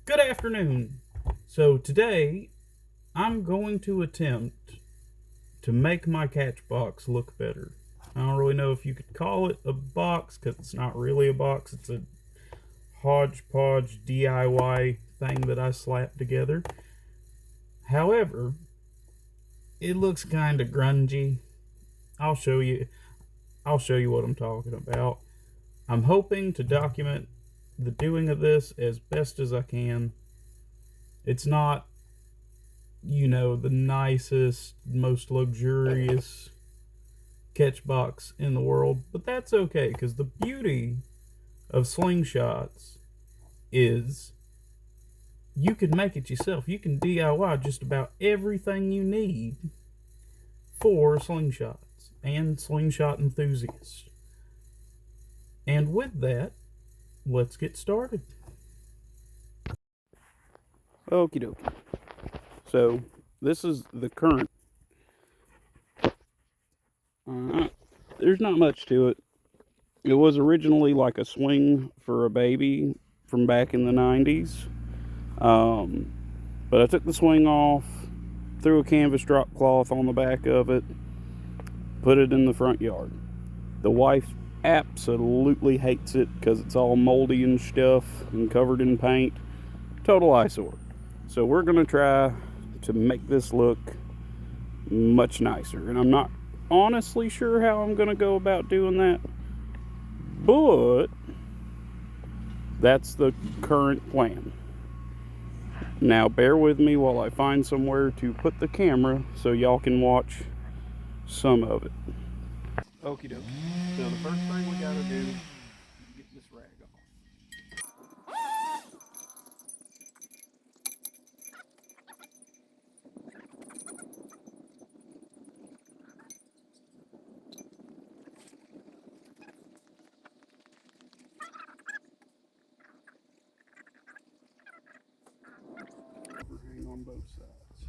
Good afternoon. So today I'm going to attempt to make my catch box look better. I don't really know if you could call it a box because it's not really a box. It's a hodgepodge DIY thing that I slapped together. However, it looks kind of grungy. I'll show you. I'll show you what I'm talking about. I'm hoping to document the doing of this as best as I can. It's not, the nicest, most luxurious catch box in the world, but that's okay because the beauty of slingshots is you can make it yourself. You can DIY just about everything you need for slingshots and slingshot enthusiasts. And with that, let's get started. Okie dokie. So, this is the current. There's not much to it. It was originally like a swing for a baby from back in the 90s. But I took the swing off, threw a canvas drop cloth on the back of it, put it in the front yard. The wife absolutely hates it because it's all moldy and stuff and covered in paint. Total eyesore. So we're going to try to make this look much nicer. And I'm not honestly sure how I'm going to go about doing that, but that's the current plan. Now bear with me while I find somewhere to put the camera so y'all can watch some of it. Okie dokie. So the first thing we gotta do is get this rag off. Overhang on both sides.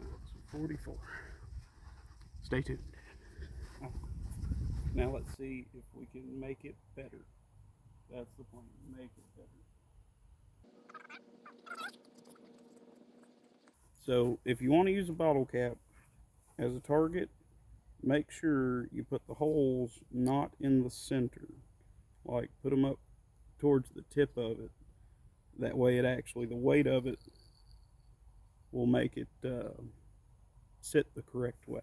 So 44. Stay tuned. Now let's see if we can make it better. That's the plan. Make it better. So if you want to use a bottle cap as a target, make sure you put the holes not in the center. Like put them up towards the tip of it. That way it actually, the weight of it will make it sit the correct way.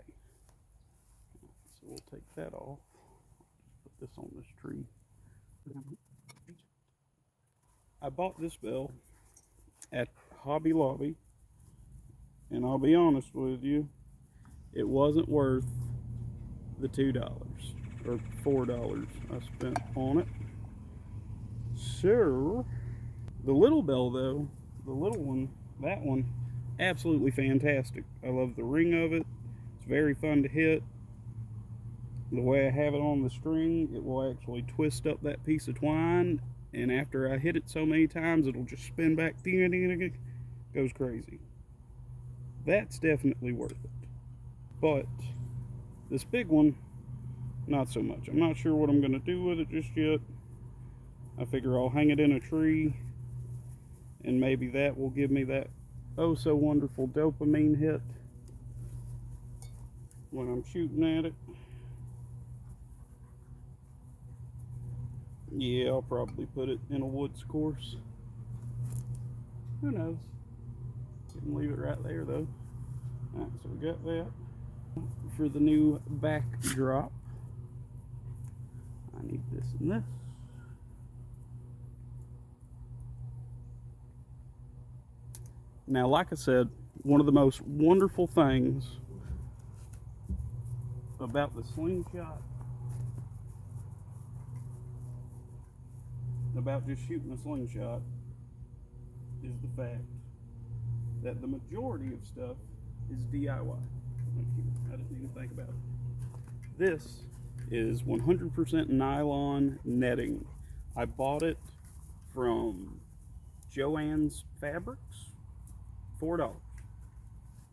So we'll take that off. Put this on this tree. I bought this bell at Hobby Lobby, and I'll be honest with you, it wasn't worth the $2 or $4 I spent on it. So the little bell though, the little one, that one, absolutely fantastic. I love the ring of it. It's very fun to hit. The way I have it on the string, it will actually twist up that piece of twine, and after I hit it so many times, it'll just spin back, goes crazy. That's definitely worth it. But this big one, not so much. I'm not sure what I'm going to do with it just yet. I figure I'll hang it in a tree, and maybe that will give me that oh so wonderful dopamine hit when I'm shooting at it. Yeah, I'll probably put it in a woods course. Who knows? Can leave it right there though. Alright, so we got that. For the new backdrop, I need this and this. Now, like I said, one of the most wonderful things about the slingshot, about just shooting a slingshot, is the fact that the majority of stuff is DIY. I didn't even think about it. This is 100% nylon netting. I bought it from Joann's Fabrics. $4. $4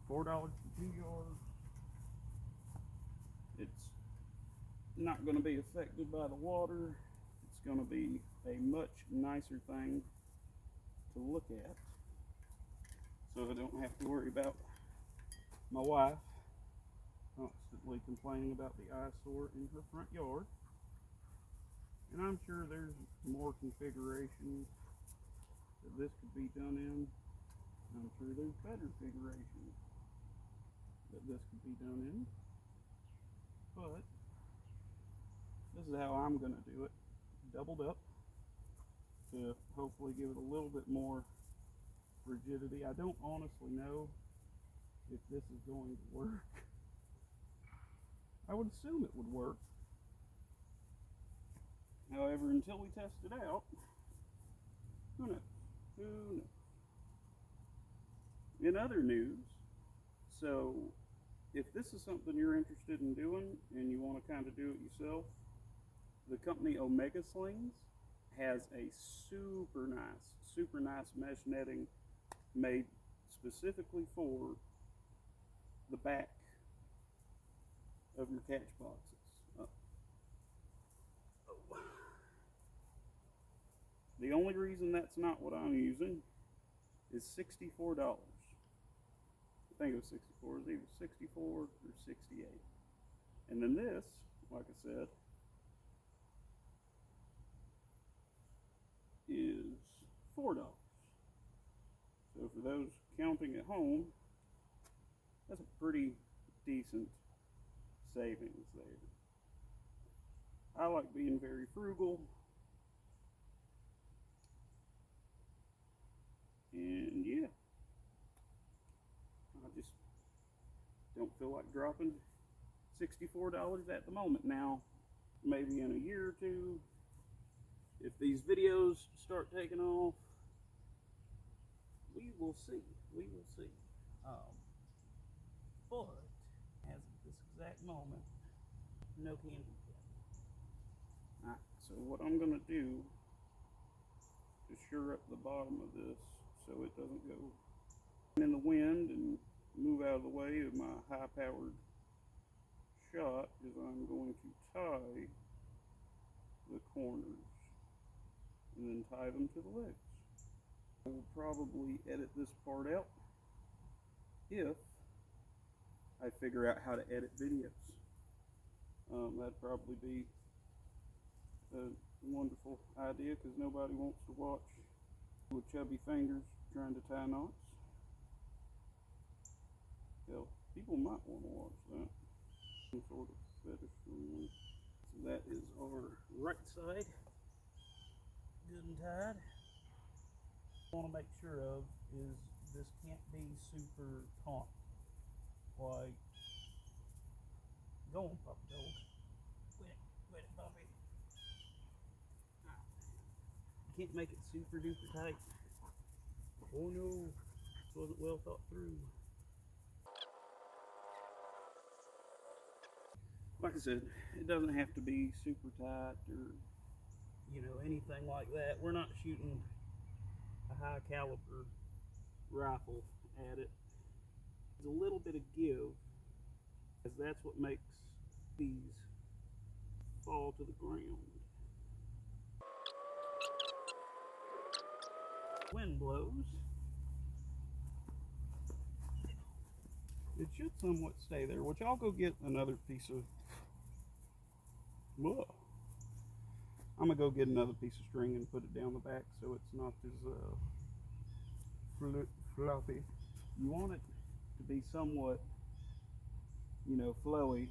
for 2 yards. It's not going to be affected by the water. It's going to be a much nicer thing to look at, so I don't have to worry about my wife constantly complaining about the eyesore in her front yard. And I'm sure there's more configurations that this could be done in. I'm sure there's better configurations that this could be done in. But this is how I'm going to do it. Doubled up to hopefully give it a little bit more rigidity. I don't honestly know if this is going to work. I would assume it would work. However, until we test it out, who knows? Who knows? In other news, so if this is something you're interested in doing and you want to kind of do it yourself, the company Omega Slings has a super nice mesh netting made specifically for the back of your catch boxes. The only reason that's not what I'm using is $64. I think it was 64. It was either 64 or 68. And then this, like I said, is $4. So for those counting at home, that's a pretty decent savings there. I like being very frugal, and yeah, I just don't feel like dropping $64 at the moment. Now, maybe in a year or two, if these videos start taking off, we will see. We will see. But as of this exact moment, no candy yet. Alright, so what I'm going to do to shore up the bottom of this so it doesn't go in the wind and move out of the way of my high-powered shot is I'm going to tie the corners and then tie them to the legs. I will probably edit this part out if I figure out how to edit videos. That'd probably be a wonderful idea because nobody wants to watch with chubby fingers trying to tie knots. Hell, people might want to watch that. Some sort of fetish for me. So that is our right side, good and tied. What I want to make sure of is this can't be super taut. Like, go on, puppy dog. Quit it, puppy. You can't make it super duper tight. Oh no, this wasn't well thought through. Like I said, it doesn't have to be super tight or, you know, anything like that. We're not shooting a high caliber rifle at it. There's a little bit of give, because that's what makes these fall to the ground. Wind blows, it should somewhat stay there, which I'll go get another piece of, whoa. I'm gonna go get another piece of string and put it down the back so it's not as floppy. You want it to be somewhat, you know, flowy,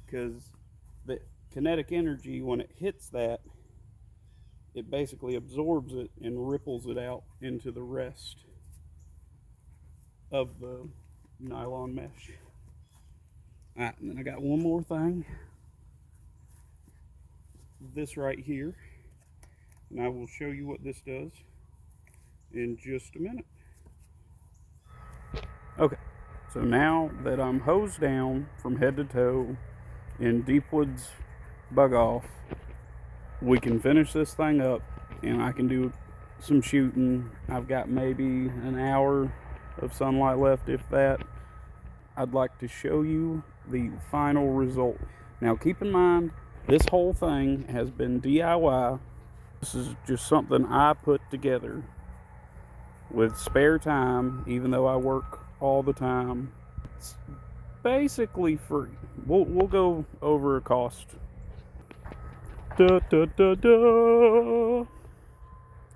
because the kinetic energy, when it hits that, it basically absorbs it and ripples it out into the rest of the nylon mesh. Alright, and then I got one more thing. This right here, and I will show you what this does in just a minute. Okay, so now that I'm hosed down from head to toe in Deepwood's bug off, we can finish this thing up and I can do some shooting. I've got maybe an hour of sunlight left, if that. I'd like to show you the final result. Now keep in mind, this whole thing has been DIY This is just something I put together with spare time, even though I work all the time. It's basically free. We'll go over a cost. Da, da, da, da.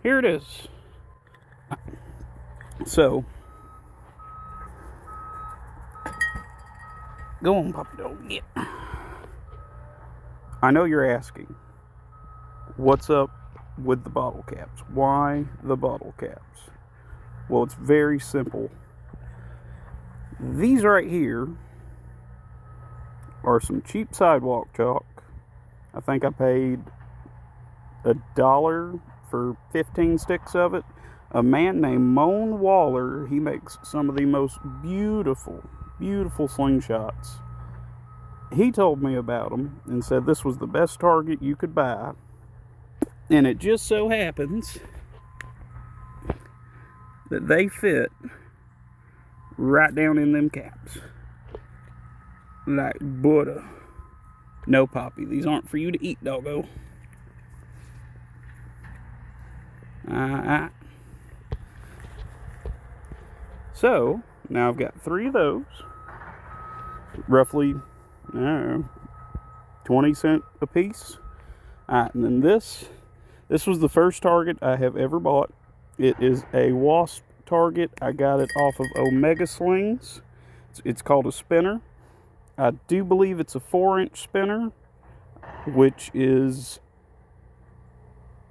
Here it is. So, go on, puppy dog. Get. I know you're asking, what's up with the bottle caps? Why the bottle caps? Well, it's very simple. These right here are some cheap sidewalk chalk. I think I paid $1 for 15 sticks of it. A man named Moan Waller, he makes some of the most beautiful, beautiful slingshots. He told me about them and said this was the best target you could buy. And it just so happens that they fit right down in them caps. Like butter. No, Poppy, these aren't for you to eat, doggo. So, now I've got 3 of those. Roughly, I don't know, 20 cents a piece. And then this was the first target I have ever bought. It is a wasp target. I got it off of Omega Slings. It's called a spinner. I do believe it's a 4-inch spinner, which is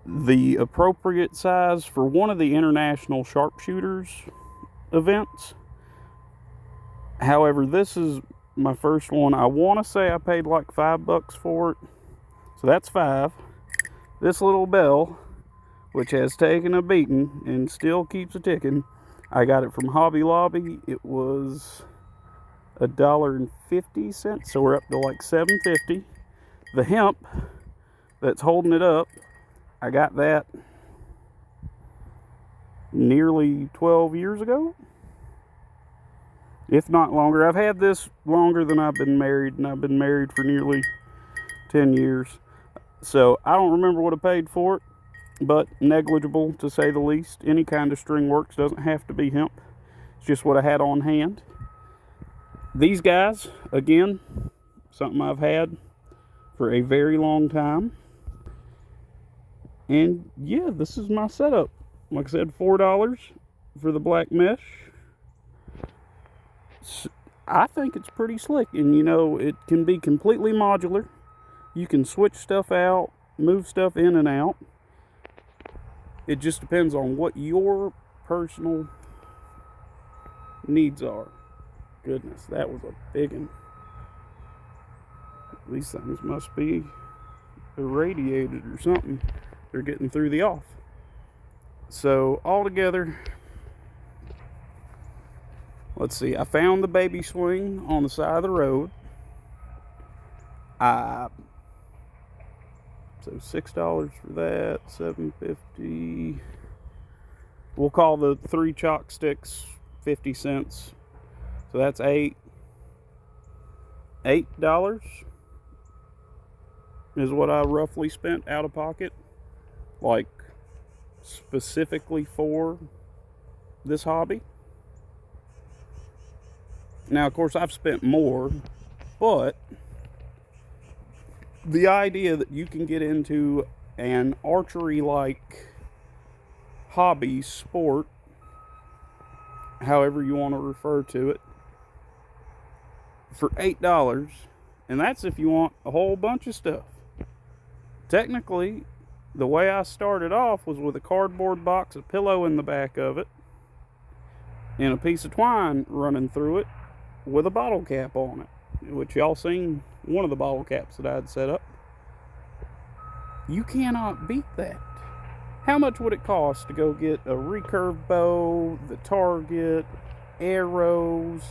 the appropriate size for one of the international sharpshooters events. However, this is my first one. I want to say I paid like $5 for it. So that's 5. This little bell, which has taken a beating and still keeps a ticking, I got it from Hobby Lobby. It was $1.50, so we're up to like $7.50. The hemp that's holding it up, I got that nearly 12 years ago, if not longer. I've had this longer than I've been married, and I've been married for nearly 10 years. So I don't remember what I paid for it, but negligible to say the least. Any kind of string works, doesn't have to be hemp. It's just what I had on hand. These guys, again, something I've had for a very long time. And yeah, this is my setup. Like I said, $4 for the black mesh. I think it's pretty slick, and you know, it can be completely modular. You can switch stuff out, move stuff in and out. It just depends on what your personal needs are. Goodness, that was a big one. These things must be irradiated or something. They're getting through the off. So altogether, let's see, I found the baby swing on the side of the road. So $6 for that, $7.50. We'll call the 3 chalk sticks 50 cents. So that's $8 is what I roughly spent out of pocket, like specifically for this hobby. Now, of course, I've spent more, but the idea that you can get into an archery-like hobby, sport, however you want to refer to it, for $8, and that's if you want a whole bunch of stuff. Technically, the way I started off was with a cardboard box, a pillow in the back of it, and a piece of twine running through it with a bottle cap on it, which y'all seen one of the bottle caps that I had set up. You cannot beat that. How much would it cost to go get a recurve bow, the target, arrows,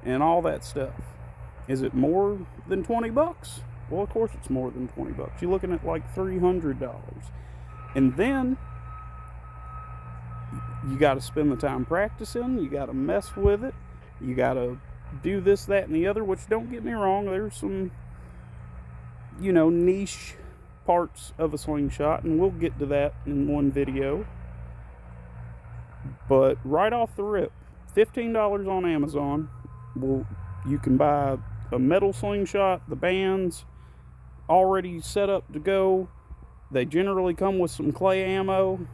and all that stuff? Is it more than $20? Well, of course it's more than $20. You're looking at like $300. And then you got to spend the time practicing. You got to mess with it. You got to do this, that, and the other, which, don't get me wrong, there's some, you know, niche parts of a slingshot, and we'll get to that in one video. But right off the rip, $15 on Amazon. You can buy a metal slingshot, the bands already set up to go. They generally come with some clay ammo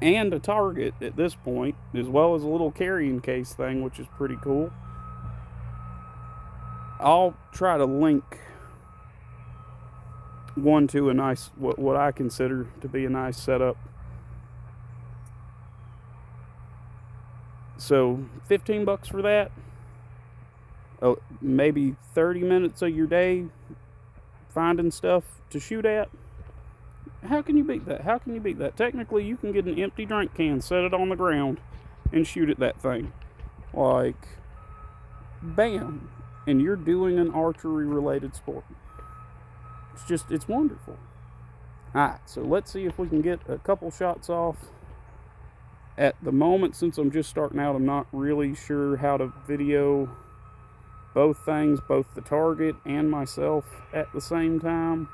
and a target at this point, as well as a little carrying case thing, which is pretty cool. I'll try to link one to a nice, what I consider to be a nice setup. So $15 for that. Oh, maybe 30 minutes of your day finding stuff to shoot at. How can you beat that? How can you beat that? Technically, you can get an empty drink can, set it on the ground, and shoot at that thing. Like, bam. And you're doing an archery-related sport. It's wonderful. Alright, so let's see if we can get a couple shots off. At the moment, since I'm just starting out, I'm not really sure how to video both things, both the target and myself at the same time.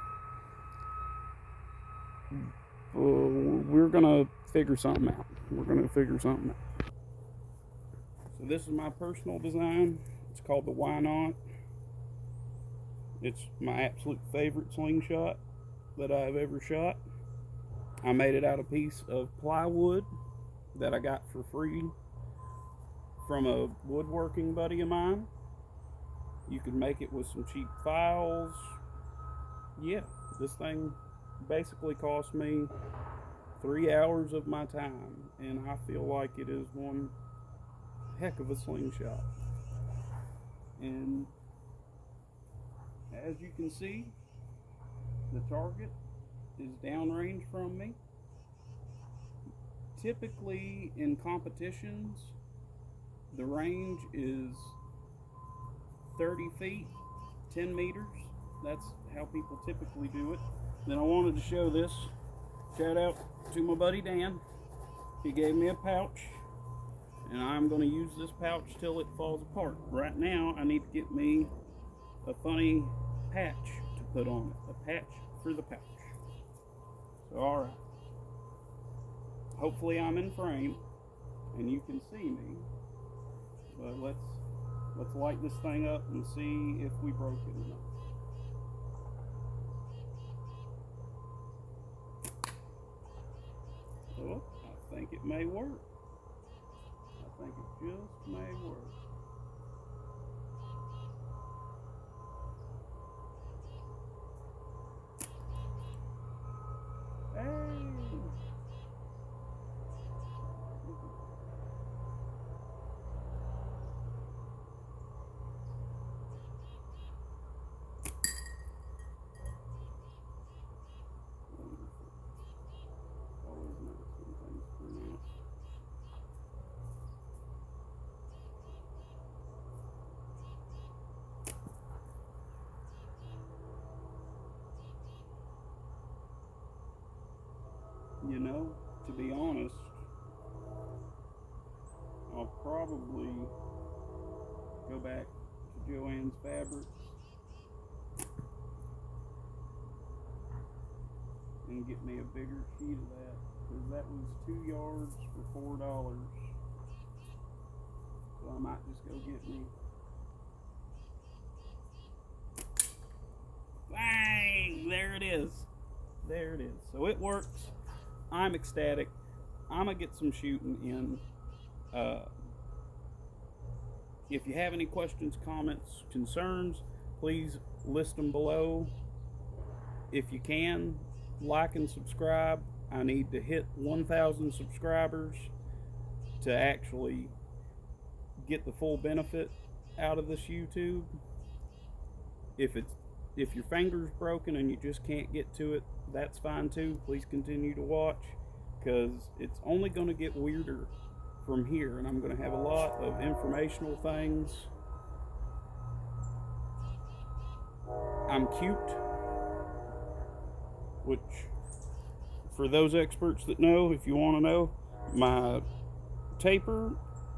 We're gonna figure something out. So this is my personal design. It's called the Why Not. It's my absolute favorite slingshot that I've ever shot. I made it out of a piece of plywood that I got for free from a woodworking buddy of mine. You can make it with some cheap files. Yeah, this thing basically cost me 3 hours of my time, and I feel like it is one heck of a slingshot. And as you can see, the target is downrange from me. Typically in competitions, the range is 30 feet, 10 meters. That's how people typically do it. Then I wanted to show this. Shout out to my buddy Dan. He gave me a pouch, and I'm going to use this pouch till it falls apart. Right now, I need to get me a funny patch to put on it. A patch for the pouch. So, alright. Hopefully I'm in frame, and you can see me. But let's light this thing up and see if we broke it or not. Oh, I think it may work. I think it just may work. Hey! You know, to be honest, I'll probably go back to Joann's Fabrics and get me a bigger sheet of that, because that was 2 yards for $4. So I might just go get me. Bang! There it is. There it is. So it works. I'm ecstatic. I'm going to get some shooting in. If you have any questions, comments, concerns, please list them below. If you can, like and subscribe. I need to hit 1,000 subscribers to actually get the full benefit out of this YouTube. If your finger's broken and you just can't get to it, that's fine too. Please continue to watch, because it's only going to get weirder from here, and I'm going to have a lot of informational things. I'm cute, which, for those experts that know, if you want to know, my taper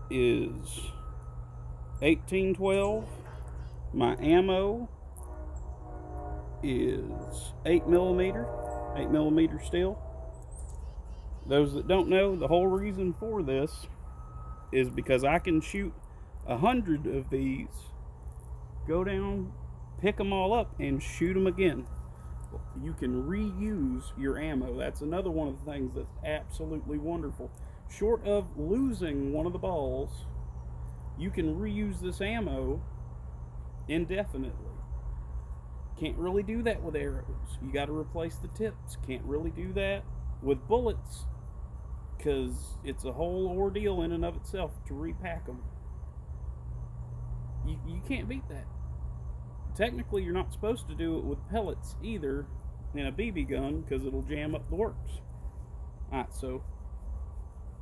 is 1812. My ammo is 8mm steel. Those that don't know, the whole reason for this is because I can shoot 100 of these, go down, pick them all up, and shoot them again. You can reuse your ammo. That's another one of the things that's absolutely wonderful. Short of losing one of the balls, you can reuse this ammo indefinitely. Can't really do that with arrows. You got to replace the tips. Can't really do that with bullets, because it's a whole ordeal in and of itself to repack them. You can't beat that. Technically, you're not supposed to do it with pellets either in a BB gun, because it'll jam up the works. Alright, so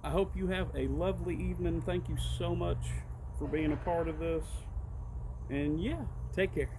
I hope you have a lovely evening. Thank you so much for being a part of this. And yeah, take care.